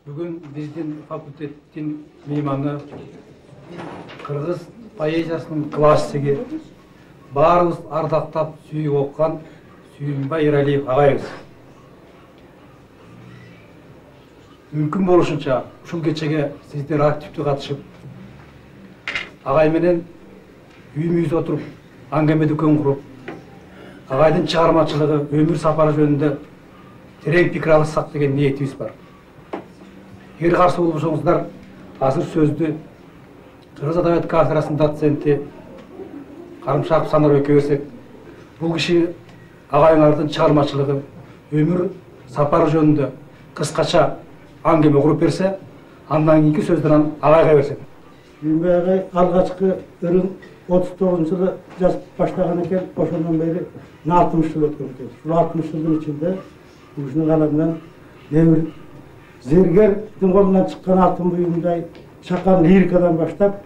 Бүгін біздің факультеттің мейманы қырғыз поэзиясының классигі, барымыз ардақтап сүйіп оқыған Сүйінбай Ералиев ағайымыз. Мүмкін болушынша ушул кечеге сиздер активдүү катышып, ағайменен үйүмүздө отуруп, аңгеме дүкөн куруп, ағайдын чыгармачылыгы, өмүр сапары жөнүндө терең пикир алышсак деген ниетибиз бар. Эгер каршы болбосоңуздар, азыр сөздү Кыргыз адабият кафедрасынын доценти Карымшаков Санар экөө берсек, бул киши ағайыңардын чыгармачылыгы, өмүр сапары жөнүндө кыскача аңгеме куруп берсе, андан кийинки сөздөрүн ағайга берсек. Сүйінбай ағай алғашқы ырын 39-жылы жазып баштаган экен, ошондон бери 60 жыл өткөн экен. Ушул 60 жылдын ичинде ушунун калымынан небир зергердин колунан чыккан алтын буюмдай чакан лирикадан баштап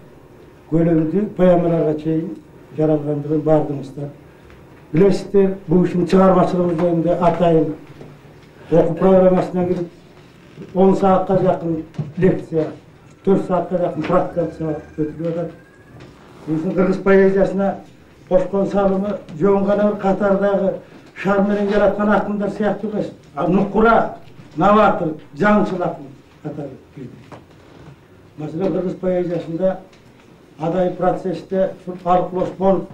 көлөмдүү поэмаларга чейин жаралгандыгын бардыңыздар. Билесиздер, бул ишин чыгармачылыгы жөнүндө атайын окуу программасына кирип 10 saatка жакын лекция, 4 saatка жакын практикация өтүлүп атат. Биздин кыргыз поэзиясына кошкон салымы жөн гана бир катардагы шар менен жараткан акындар сыяктуу эмес. Нукура, новатор, жаңчыл акын катары кирди. Маселен, кыргыз поэзиясында адай процессте аркылош болуп,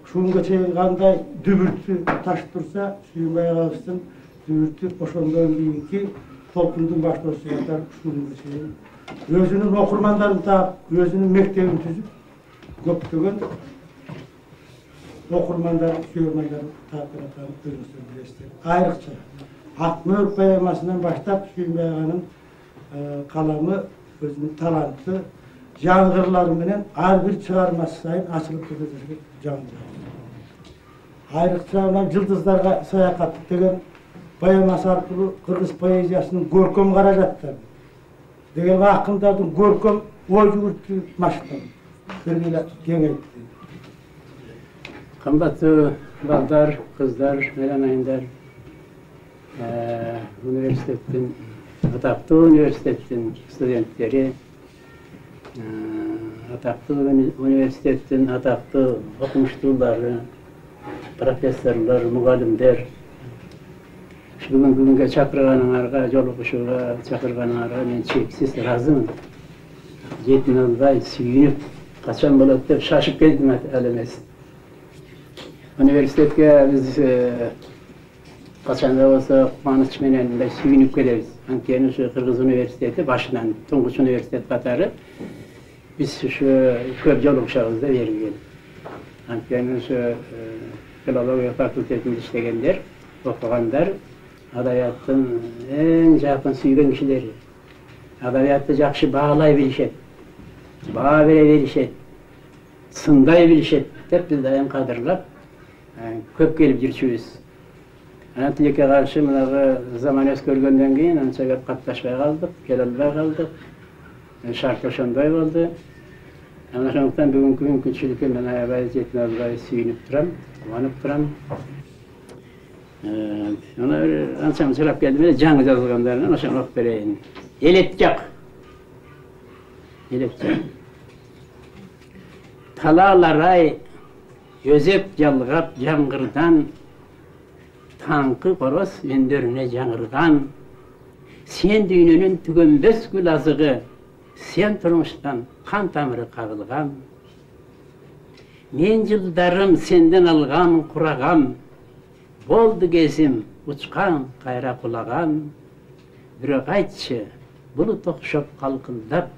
ушунга чейин кандай дүбүртү ташып турса, Сүйінбай агабыздын дүбүртү ошондон кийинки толкундун баштоосу катары ушунга чейин өзүнүн окурмандарын таап, өзүнүн мектебин түзүп, көптөгөн окурмандар, сүйөрмандарын таап өзүңүздөр билесиздер. Айрыкча Ак мөр поэмасынан баштап Сүйінбай аганын каламы, өзүнүн таланты, жаңгырлары менен ар бир чыгармасы сайын ачылып кетет жаңгыр. Айрыкча мына Жылдыздарга саякат деген поэмасы аркылуу кыргыз поэзиясынын көркөм каражаттары деген акындардын көркөм ой жүгүртүү машыктары бир кеңейтти. Кымбаттуу балдар, кыздар, мейрамайындар, университеттин, атактуу университеттин студенттери, атактуу университеттин атактуу окумуштуулары, профессорлор, мугалимдер, бүгүнкү күнгө чакырганыңарга, жолугушууга чакырганыңарга мен чексиз ыраазымын. Жетине албай, сүйүнүп, качан болот деп шашып келдим ал эмес. Университетке биз качанда болсо кубаныч менен мындай сүйүнүп келебиз. Анткени ушу Кыргыз университети башынан туңгуч университет катары биз ушу көп жолугушабыз да бери келип. Анткени ушу филология факультетинде иштегендер, окугандар адабияттын эң жакын сүйгөн кишилери. Адабиятты жакшы баалай билишет, баа бере билишет, сындай билишет деп биз дайым кадырлап көп келип жүрчүбүз. Анан тилекке каршы мынагы заман өзгөргөндөн кийин анча көп катташпай калдык, келе албай калдык. Шарт ошондой болду. Анан ошондуктан бүгүнкү мүмкүнчүлүккө мен аябай жетине албай сүйүнүп турам, кубанып турам. Анча сұрап келдім, жаңы жазылғандарынан ошоны окуп берейин. Элетжак. Талаалар-ай, өзөп жалгап жаңгырдан, таңкы короз өндөрүнө жаңырган, сен дүйнөнүн түгөнбөс гүл азыгы, сен турмуштан кан тамыры кагылган. Мен жылдарым сенден алгам, курагам, болду кезим учкан, кайра кулаган. Бирок айтчы, булут окшоп калкылдап,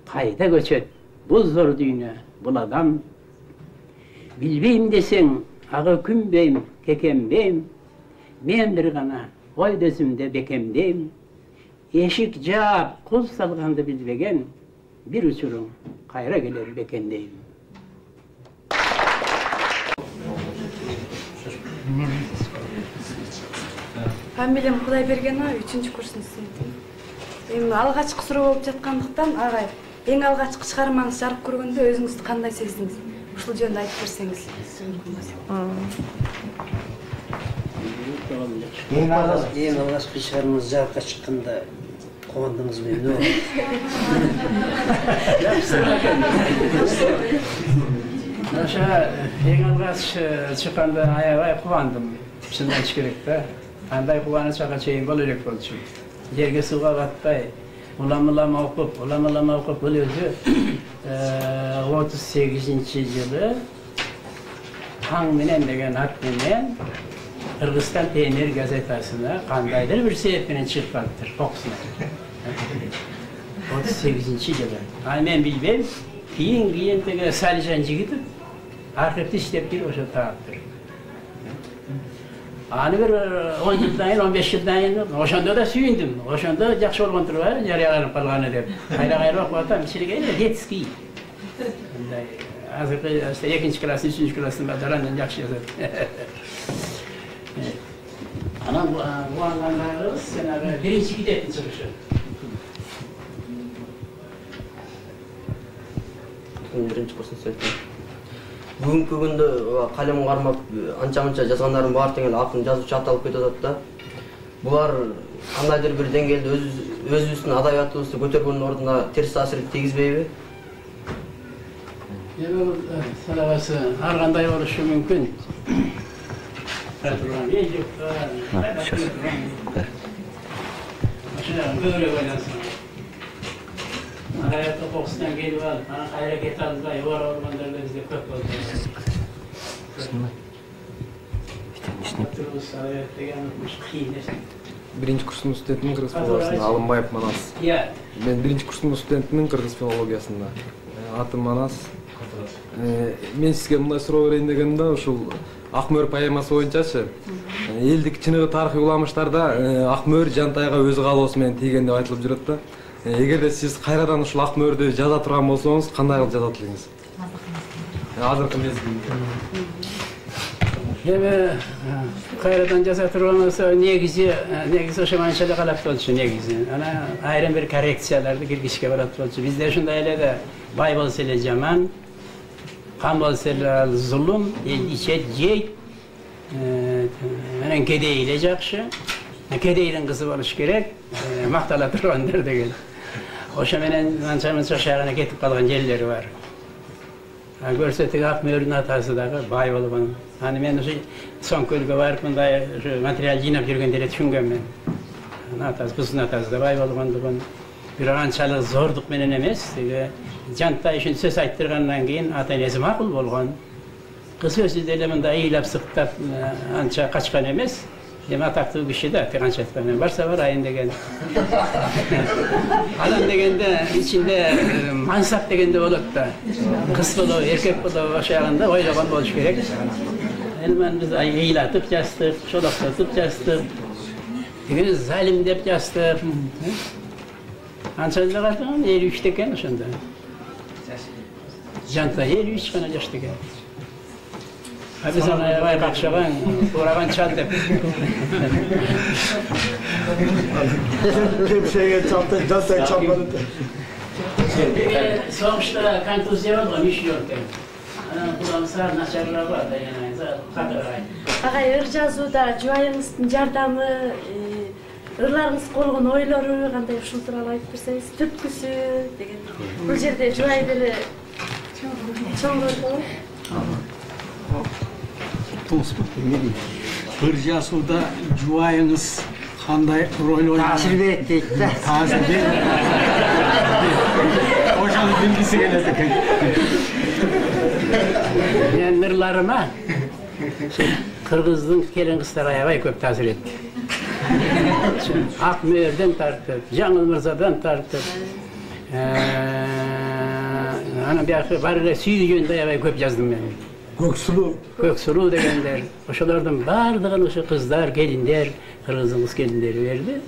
кайда көчөт бул зор дүйнө, бул адам. Билбейм десең, ага күнбейм, кекембейм, мен бир гана ой дөзүмдө бекемдейм. Эшик жаап, кул салганды билбеген, бир учуруң кайра келер бекендейм. Фамилиям Кудайбергенова, 3-курстун студентимин. Эми алгачкы суроо болуп жаткандыктан, агай, эң алгачкы чыгармаңызды жарык көргөндө өзүңүздү кандай сездиңиз? Ушул жөнүндө айтып берсеңиз. Ең алғашқы шығармамыз жарыққа шыққанда Quvandınız mı? Ne oldu? Aşağı yengilgaz çıkanda ayağa quvandım. Şundan çıkırıkta. Anday quvanı çaqa çeyin bol ölek boldu. Yerge suğa batpay. Ulamılama okup bol özü 38-ci yılı Hang menen degen at menen Kırgızstan Peynir gazetasına qandaydır bir sebep menen çıkıp kalıptır. Okusuna. 38-ci yılı. Ay men bilbem, keyin tege Salijan jigitip arxivde işlep kelip oşo taaptır. Ani bir 10 yıldan yin, 15 yıldan yin, oşonda da suyundim. Oşonda jakşı bolgon turba, jarıyalanıp kalgany dep. Kayra bak batam, içerige detski. Azırkı 2. klasın, 3. klasın badarandan jakşı yazat. Ana bu anlamlarımız senaryo birinci kitapın çıkışı. Birinci kursunu söyledim. Бүгүнкү күндө калем кармап анча-мынча жазгандарым бар деген акын жазуучу аталып кетип атат да. Булар кандайдыр бир деңгээлде өзүбүздүн адабиятыбызды көтөргөндүн ордуна терс таасир тийгизбейби? Salabası har qanday bo'lishi mumkin. Hayatda qo'qisdan kelib olib, mana qayerga ketadida, yuvar organlarda bizda ko'p bo'ldi. Birinci kursun stüdentimin Kırgız filologiyasında Alınbayev Manas. Ben birinci kursun stüdentimin Kırgız filologiyasında. Atım Manas. Men sizge мындай суроо берейин дегенде ушул Акмөр поэмасы боюнчачы элдик чыныгы тарыхый уламыштарда Акмөр Жантайга өзү каалоосу менен тийген деп айтылып жүрөт да. Эгерде сиз кайрадан ушул Акмөрдү жаза турган болсоңуз кандай кылып жазат элеңиз? Азыркы мезгилде. Эми кайрадан жаза турган болсо негизи ошо манчалык калап болчу негизи. Ana айрым бир коррекцияларды киргизишке болот болчу. Бизде ушундай эле да бай болсо эле жаман, kan bolsa zulüm, içet jeyt, menen kedeyle jakşı. Kedeyrin kızı boluş gerek, maktala turganlar degen. Oşa menen ança-munça şahana ketip kalgan yerleri var. Görsetik Akmör'ün atası dagı bay bolgan. Hani men uşu son kölge barıp mınday material jinap jürgendere düşüngön men. Atası, kızın atası da bay bolgan. Bir ançalık zorduk menen emes. Jantay üçün söz ayttırgandan keyin ata-enesi makul bolgan. Kız özü ele mınday eylap sıktap ança kaçkan emes. Hem ataklı kişi de kança etmenen varsa var ayın degen. Adam degende içinde mansap degende olup da kız bolu, erkek bolu aşağında oylagan boluş gerek. Elmen biz eylatıp jastık, şolaksatıp jastık. Degeniz zalim dep jastık. Ançalıda qartığım 53 deken ошондо. Janta 53 kana jaş deken. Biz ona vay kakşagan, uğragan çal dep. Öyle bir şeye çarptı, jantayı çarpmadı. Sonuçta kontuzya var, iş yok dep. Bulamsar naçarlar var da yani, qadaray. Agay ыр жазууда жубайыңыздын жардамы, ырlarыңыз колгон ойлору кандай ушул тууралуу айтып берсеңиз, түрткүсү деген. Бул жерде жубай деле чоң көрдүңүз. Ыр жазууда жубайыңыз кандай роль ойнайды? Таасир берет дейт да. Таасир берет. Ошону билгиси келет экен. Men ырlarыма Kırgız'ın kelin kızlar aябай көп taasir etdi. Akmör'den tartıp, Жаңыл Мырзадан tartıp, ana bir barıra süydü yönde aябай көп жаздым ben. Көксулуу degenler, oşolardan bardığın oşo kızlar, gelinler, Kırgız'ın kız gelinleri verdi.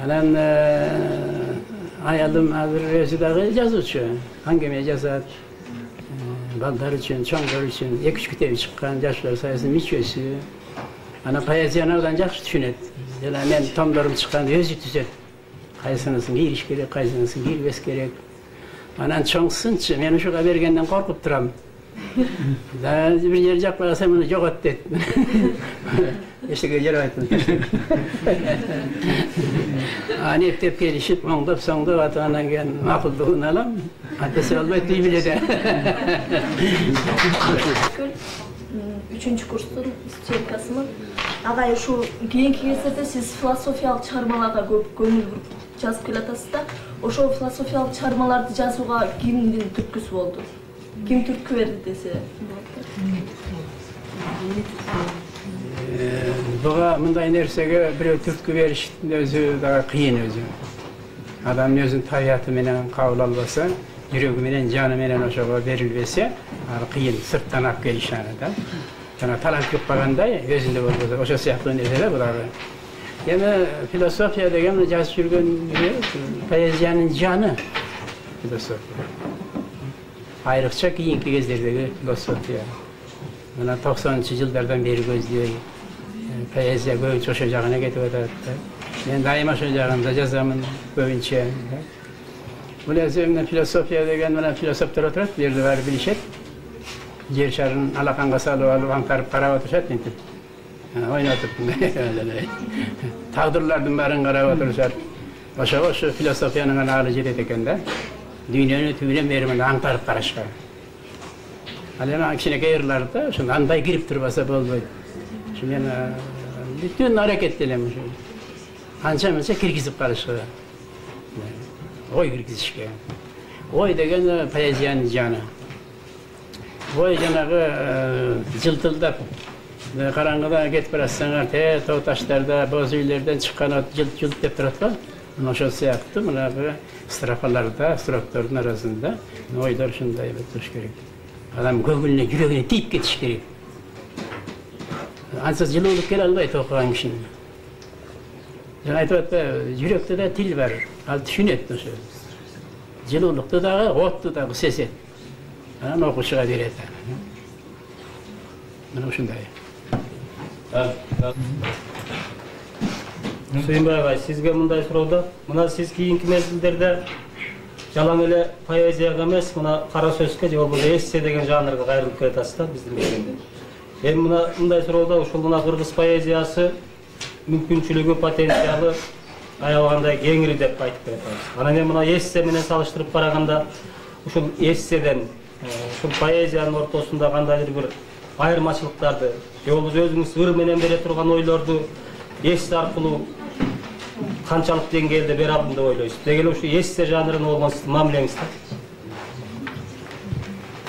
Anan ayalım hazır özü dağı жазуучу, hangime жазат. Balдар üçün, çoğunlar üçün, 2-3 kitebi çıkan yaşlar sayesinde miçösü. Ana poeziyana odan jakşı düşünet. Yani men tomlarım çıkan özü tüzet. Kaysınısın giriş gerek, kaysınısın girmez gerek. Anan çoğsınçı, men uşuğa bergenden korkup duram. Da bir yer jaklasam onu jogot det. İşte yer aytın. Aneptep gelişip, oңdop, soңdop atağından gelen makıldığını alam. Atası olmayı değil bile de. Üçüncü kursun içerikasımın. Agay uşu keyinki кездерде siz filosofиялык чыгармаларга көп көңүл буруп жазып келатасыз да. Ошол философиялык чыгармаларды жазууга кимдин түрткүсү болду? Ким түрткү берди десе? Буга мындай нерсеге бирөө түрткү бериштин өзү да кыйын өзү. Адамдын өзүнүн табияты менен кабыл албаса, жүрөгү менен, жаны менен ошого берилбесе, кыйын сырттан алып келиш аны да. Жана талант көп багандай, өзүндө болбосо, ошо сыяктуу нерсе да булар. Эми философия деген жазып жүргөн поэзиянын жаны философия. Айрыкча кийинки кездердеги философия. Мына 90-жылдардан бери көздөй поэзия көбүнчө ошо жагына кетип атат. Мен дайыма ошо жагында жазамын көбүнчө. Бул эми философия деген мына философтор отурат, бул жерде баары билишет. Жер шарын алаканга салып алып аңтарып карап отурушат мынтип. Ойнотуп тагдырлардын баарын карап отурушат. Ошо философиянын гана алы жетет экен да. Дүйнөнү түбүнөн бери мына аңтарып карашка. Ал эми кичинекей ырларда ошондо андай кирип турбаса болбойт. Ошо мен бүтүн аракеттенем ошо. Канча-мынча киргизип карашка. Ой киргизишке. Ой деген поэзиянын жаны. Ой жанагы жылтылдап караңгыда кетип баратсаңар, тоо таштарда, боз үйлөрдөн чыккан жылт деп турат го. Ошол сыяктуу мынагы строфаларда, строктордун арасында ойлор ушундай болуш керек. Адам көңүлүнө, жүрөгүнө тийип кетиш керек. Ансыз жылуулук келе албайт окуган кишинин. Жана айтып атпайбы, жүрөктө да тил бар, ал түшүнөт ошо. Жылуулукту дагы, отту дагы сезет. Анан окуучуга берет. Мына ушундай. Сүйүнбай агай, сизге мындай суроодо, мына сиз кийинки мезгилдерде жалаң эле поэзияга эмес, мына кара сөзгө же болбосо эссе деген жанрга кайрылып кетасыз да биздин мезгилде. Эми мына мындай суроодо ушул мына кыргыз поэзиясы мүмкүнчүлүгү, потенциалы аябагандай кеңири деп айтып беребиз. Анан эми мына эссе менен салыштырып караганда ушул эсседен ушул поэзиянын ортосунда кандайдыр бир айырмачылыктарды же болбосо өзүңүз ыр менен бере турган ойлорду эссе аркылуу канчалык деңгээлде бере алдым деп ойлойсуз? Деги эле ушу эссе жанрына болгон сиздин мамилеңиз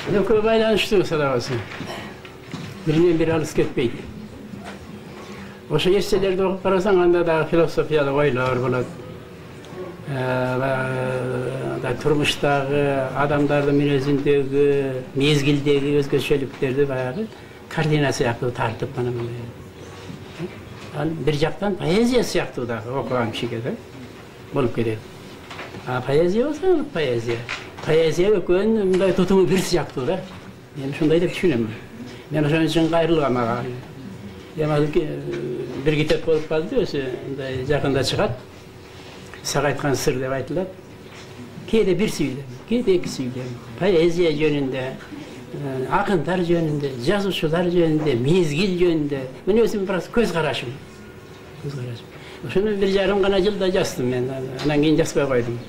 да? Көп байланыштуу садагасы. Биринен бири алыс кетпейт. Ошо эсселерди окуп карасаң, анда дагы философиялык ойлор болот. Турмуштагы, адамдардын мүнөзүндөгү, мезгилдеги өзгөчөлүктөрдү баягы картина сыяктуу тартып мына мындай. Ал бир жактан поэзия сыяктуу дагы окуган кишиге да болуп кетет. Поэзия болсо поэзия. Поэзия экөөнүн мындай тутуму бир сыяктуу да. Мен ушундай деп түшүнөм. Мен ошон үчүн кайрылгам ага. Эми бир китеп болуп калды, өзү мындай жакында чыгат. Сага айткан сыр деп айтылат. Кээде бир сүйлөм, кээде эки сүйлөм. Поэзия жөнүндө, акындар жөнүндө, жазуучулар жөнүндө, мезгил жөнүндө. Мен өзүм бир көз карашым. Ошону 1,5 гана жылда жаздым мен. Анан кийин жазбай койдум.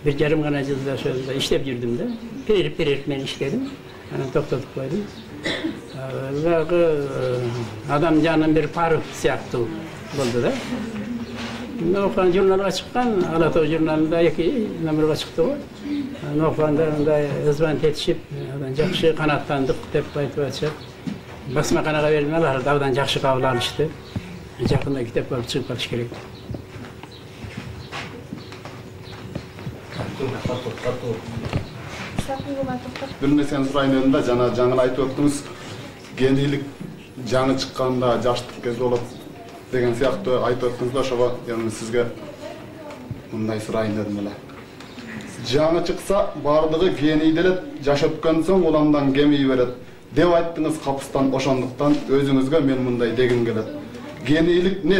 1,5 гана жылда ошондо иштеп жүрдүм да. Перерив менен иштедим. Анан токтотуп койдум. Адам жанын бир парып сыяктуу болду да. Окуган журналга чыккан, Ала Тоо журналында 2 номерге чыкты го. Окуганда мындай ызбан тетишип, анан жакшы канаттандык деп айтып атышат. Басмаканага бердим, алар да абдан жакшы кабыл алышты. Жакында китеп болуп чыгып калыш керек. Бир нерсени сурайын дедим да, жана жаңы айтып өттүңүз, генийлик жаңы чыкканда жаштык кез болот деген сыяктуу айтып өттүңүз да, ошого эми сизге мындай сурайын дедим эле. Жаңы чыкса, бардыгы генийде эле жаш өткөн соң ол андан кемий берет деп айттыңыз капыстан. Ошондуктан өзүңүзгө мен мындай дегим келет. Генийлик не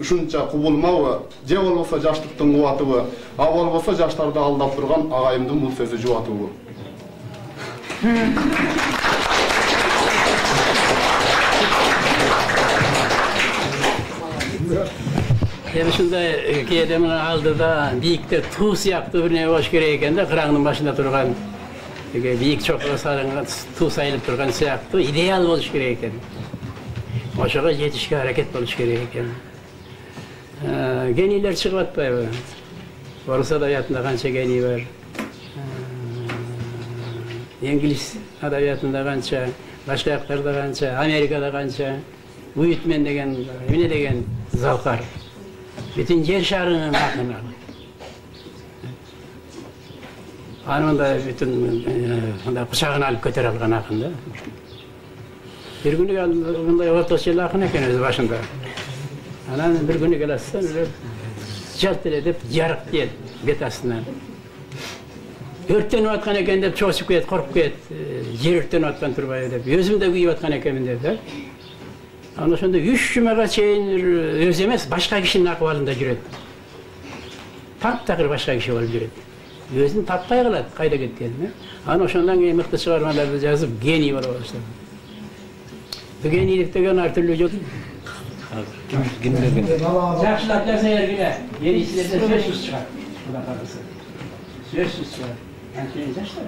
ушунча кубулмабы, же болбосо жаштыктын кубатыбы, а болбосо жаштарды алдап турган агайымдын бул сөзү жубатыбы? Hem şunday kedemin aldıda biyikte tuğ siyaktı bir ne boş gerek ekan da kırağının başında turgan biyik çokluğa sarılgan tuğ sayılıp turgan siyaktı ideal boluş gerek ekan. Oşaga yetişke hareket boluş gerek ekan. Geniyler çıkıp atpayбы. Orus adabiyatında kança geniy var. İngiliz adabiyatında kança, başka yaklarda kança, Amerika'da kança, Uyutmen degen, emine degen zavkar. Bütün yer şarının hakkında. Anında bütün kuşağını alıp götür algan hakkında. Bir günü bunday ortaçalı hakkın eken özü başında. Anan bir günü gelasın, calt edip yarık deyil bet aslından. Örttenip atkan eken dep çoğuşup ket, korkup ket, yer örttenip atkan turbay dep, özüm de kuyup atkan ekemin dep. Ana şunda 3 cümlege çeyin öz emes, başka kişinin akvalında jüredi. Taptakır başka kişi olup jüredi. Özünü tappay kılat, kayda ketkenini. Ana oşondan keyin mıқты çıkarmalardı жазып, geniy bola başladı. Bu geniylik degen her türlü yok. Жақшылап жасайыргіле, ересілерде сөзсіз шығар. Құда қарасы. Сөзсіз шығар. Әншейін жаштар.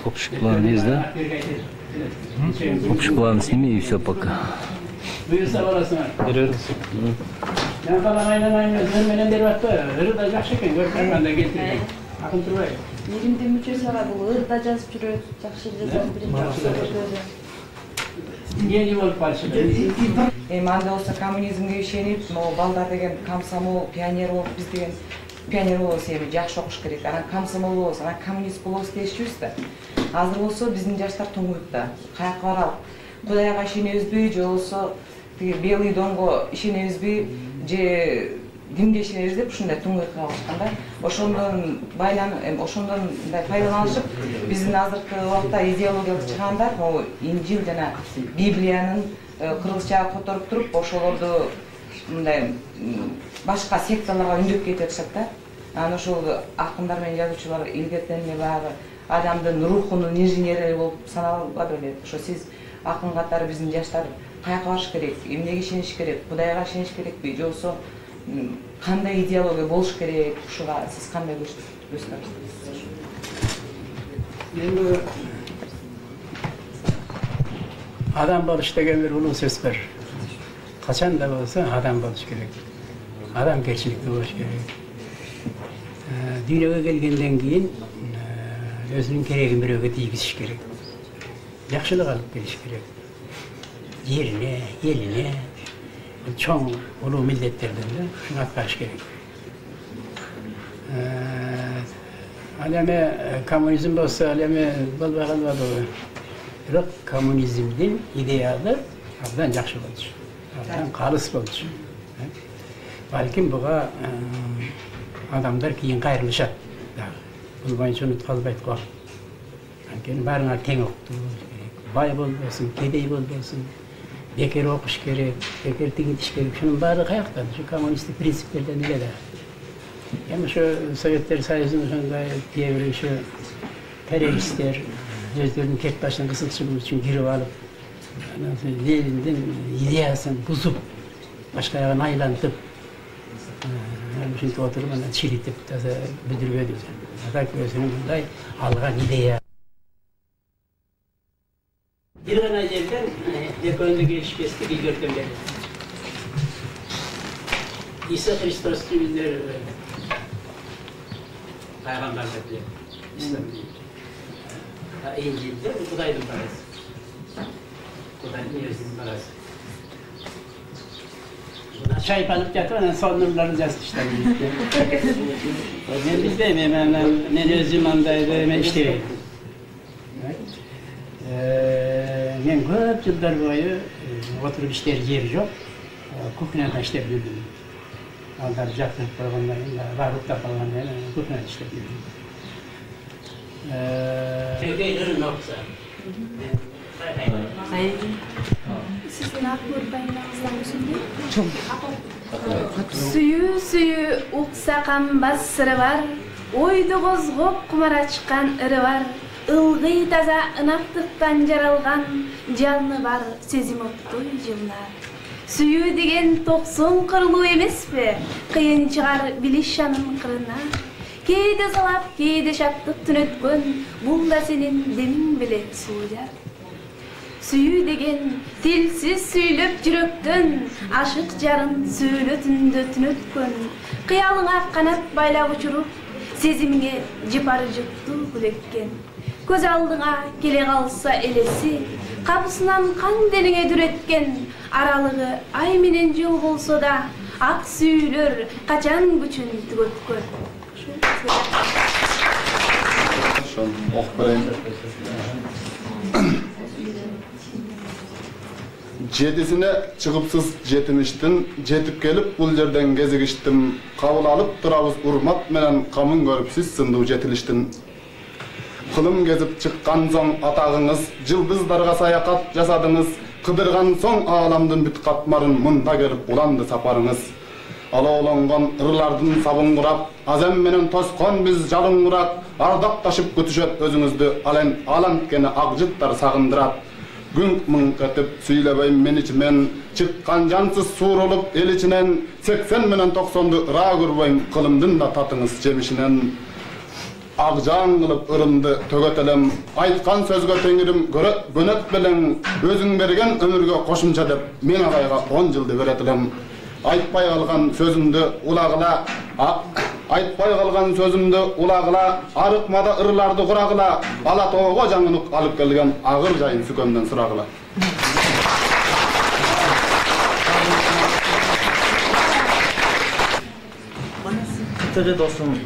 Общий план есть, да? Общий план сними и все пока. Бұйырса боласыңар. Мен қалам айналайын өзіменен беріп атты. Ыры да жақсы екен, көріп тұрғанда келтірген. Ақын тұрбай. Мейірімді мүше саға бұл ыр да жазып жүреді, жақсы жазып бірінші. Geni болып баршыды. Анда болса коммунизмге ишенип, балдар деген комсомол, пионер болуп, биз деген пионер болобуз, эми жакшы окуш керек. Анан комсомол болобуз, анан коммунист болобуз дешчүбүз да. Азыр болсо биздин жаштар тоңуйт да. Каяка баралы? Кудайга ишенебизби, же болсо тиги белый домго ишенебизби, же динге ишенебиз деп ушундай тоңуйт калышканда, ошондон ошондон мындай пайдаланышып, биздин азыркы убакта идеологиялык чыгандар, могу Инжил жана Библиянын кыргызчага которуп туруп, ошолорду мындай башка секталарга үндөп кетип атышат да. Анан ошол акындар менен жазуучулар илгертен эле баягы адамдын рухунун инженери болуп саналат эле. Ошо сиз акын катары биздин жаштар каяка барыш керек, эмнеге ишениш керек, Кудайга ишениш керекпи, же болсо кандай идеология болуш керек, ушуга сиз кандай көз карайсыз? Endi adam boluş degen bir ulug' söz бар. Qachon da bo'lsa adam bo'lish kerak. Adamgarchilikli bo'lish kerak. Dunyoga kelgandan keyin o'zining keragini birovga tegizиш kerak. Yaxshilik olib kelish kerak. Yerine, eline, cho'ng ulug' millatlardan shuni atqarish kerak. Aleme komünizm bo'lsa, aleme bo'lmagan bo'ladi. Biroq komünizmning ideali abdan yaxshi bo'lish. Abdan xolis bo'lish. Balkim buga adamlar keyin qayrilishadi. Buni boyuncha unutib qolib aytib qo'y. Keyin baringlar teng o'qitish kerak. Boy bo'lsin, kедей bo'lsin. Bekar o'qish kerak, bekar tegitish kerak. Shuning bari qayoqdan? Shu kommunistik prinsiplardan keladi. Yani şu Sovyetler Soyuzu'nun şunday devri şu teröristler özlerinin tek başına kısıtçılığı için girip alıp Lenin'in ideyasını bozup başka yana aylantıp yani şimdi oturup bana çiritip bildirip ediyor. Hatta özünün bunday algan ideya. Bir gana yerden ekonomik gelişmesi bir görkemleri. İsa Hristos bizler Peygamber dedi. İslam değil. İncil'de Kuday'ın parası. Kuday'ın yazının parası. Buna çay alıp getiren son numaralarını yazmışlar. Ben bizdeyim hemen, ben özüm andaydı, hemen işteyim. Ben köp yıllar boyu oturup işler yeri yok. Kuhne'den işler yürüdüm. Aldar jaklık programlarında, varlıkta programlarında kuhne'den işler yürüdüm. Evde ırın yoksa. Sizin akbur bayınağınızdan düşündüm. Suyu uqsa qambas sırı var. Oydu qozg'oq kumara chiqqan iri var. Ilg'iy taza ınaqtıqdan jaralgan canı var. Sezim o'tdi yıllar. Süyü degen 90 kırılуу emespi? Kıyın çıgar biliş şanın kırına. Keyde salap, keyde şattık tünötkön, bul da senin demin bile suujar. Süyü degen tilsiz süylöp jüröktön, aşık jarın söylötündö tünötkön. Kıyalыңa kanat baylap uçurup, sezimge jıpar jıptı gülekкен. Көз алдыңа келе қалса элеси, капысынан кан делиңе дүреткен, аралыгы ай менен жыл болсо да, ак сүйүлөр качан күчүн түгөткөн. Şön okbereyim. Jedisine çıkıpsız jetiniştin, jetip gelip bul yerden gezigiştim. Kabul alıp durabız urmat menen kamın görüp siz sındığı jetiliştin. Kılım gezip çıkkan soň atağınız, yıldızlarga sayakat jasadыңыз, kıdırgan soň alamdın büt katmarın munda gelip ulandı saparыңыз. Alawlangan ırlardın sabın kurap, azem menen toskon biz jalın kurak, ardak taşıp götüşöt özüңüzdü, alant gene agjıttar sagındırat. Günk münk etip süylebeyim men içimen, çıkkan jansız suur olup el içinen, 80 menen 90'dy ra görbeýim, kılımdın da tatıңыз jemişinen. Agjan kılıp ırımdı tögetelem, aytkan sözgö teňirim bönet bilen, özüň bergen ömürge koşumça dep, men agayga 10 jyldy beretilem. Aytpay kalgan sözümdü ulagıla, arıkmada ırlardı kuragıla, Alatoğ'a жаңынık alıp gelgen ağır jayın sükömden sıragıla. Kıtıgı dosum,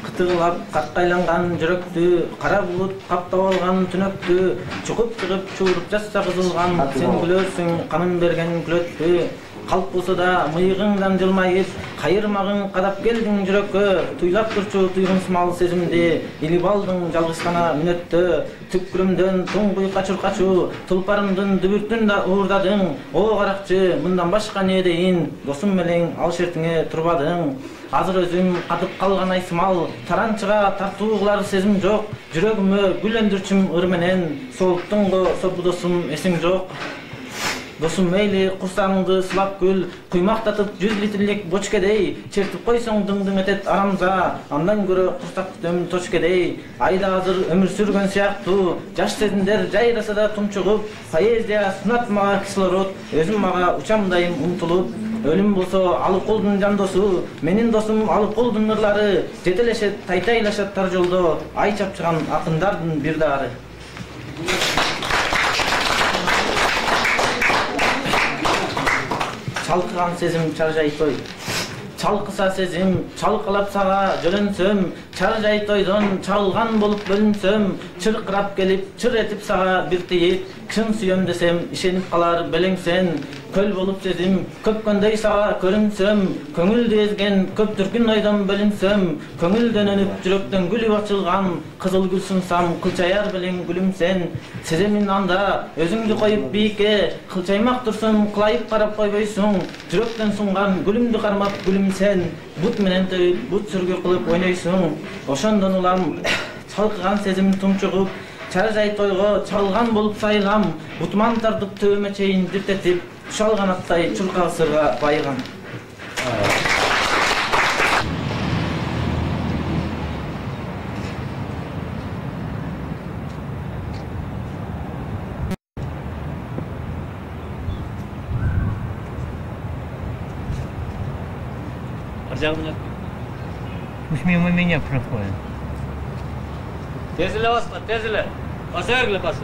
kıtıgılap katkaylangan jüröktü, kara bulut kaptap algan tünöktü, çukup çıkıp çuurup jassa kızılgan, sen gülörsüň kanım bergen külöttü. Kalp bolsa da mıyığыңdan jılmayıp, kayırmagın kadap geldiň jürökkö, tuylap turçu tuygumsmal sezimdi, ilip aldyň jalgysgana minöttö, tüpkürümden tuңguy kaçur, tulparımdın dübürtün da uğurdadyň, o karakçı, mından başka ne deyin, dosum meleň al şertiňe turbadyň. Azır özüm katıp kalgan aysmal, tarançıga tartuğular sezim jok, jürögümü güllendirçim ır menen, soğuttuň go sopu dosum esiň jok. Dosum meyli kursanыңды sılap gül, kuymaktatıp 100 litrlik boçkedey, çertip koysoň dıng etet aramza, andan görü kursak töm toçkedey. Ayda hazır ömür sürgön siyaktu, jaş sezimler jayrasa da tumçugup, poeziya sunat maga kislorod, özüm maga uçamdayım umtulup. Ölüm bolsa alıp koldun jan dosu, menin dosum alıp koldun ırlары, жетелешет тайтайлашат тар жолдо, ay çapçıgan akındardın bir dары. Çalkıgan sezim çarjay toy. Çalkısa sezim, çalkılap sağa jölensöm, çarjay toydon çalgan bolup bölünsöm, çırkırap gelip çır etip sağa bir tiyip, çın süyöm desem işenip kalar beleňsen, köl bolup sezim, köpköndey sağa körünsöm, köngüldi ezgen köp türkün oydan bölünsöm, köngülden önüp jürökten gülüp açılgan, kızıl gül sunsam kılçayar bilen gülümsen, sezemin anda özüňdi koyup biike, kılçaymak tursam kılayıp karap koyboysun, jürökten sungan gülümdi karmap gülümsen, but menen töýüp but sürgü kılıp oýnaýsun, oşondan ulam çalkıgan sezim tumçugup, çarjay toygo çalgan bolup sayılam, butman tartıp töwüme çeyin dirtetip, şalgan attay çulka sırga bayıgan. Пусть мимо меня проходит. Тезле Осман, тезле. Осергле пасу.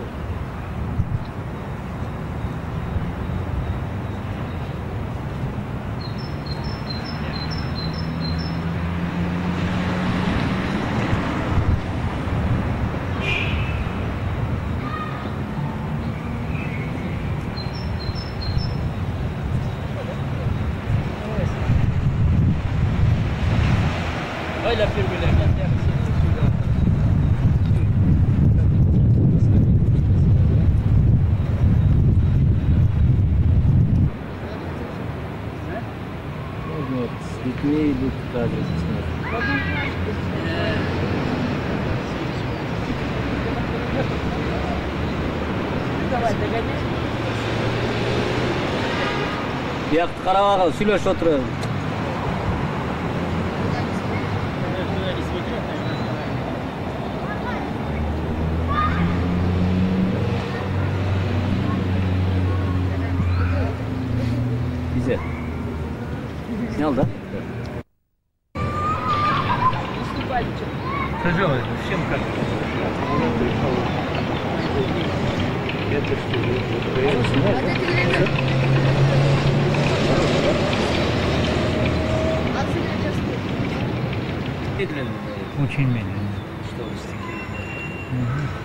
Öyle birbirlerine С детьми идут кадры снимать. Давай, догоняй. Buyakta karabağla süйлöşüp oturuyorum. Güzel. Ne oldu? Тяжелый, всем как. Очень медленно. Что вы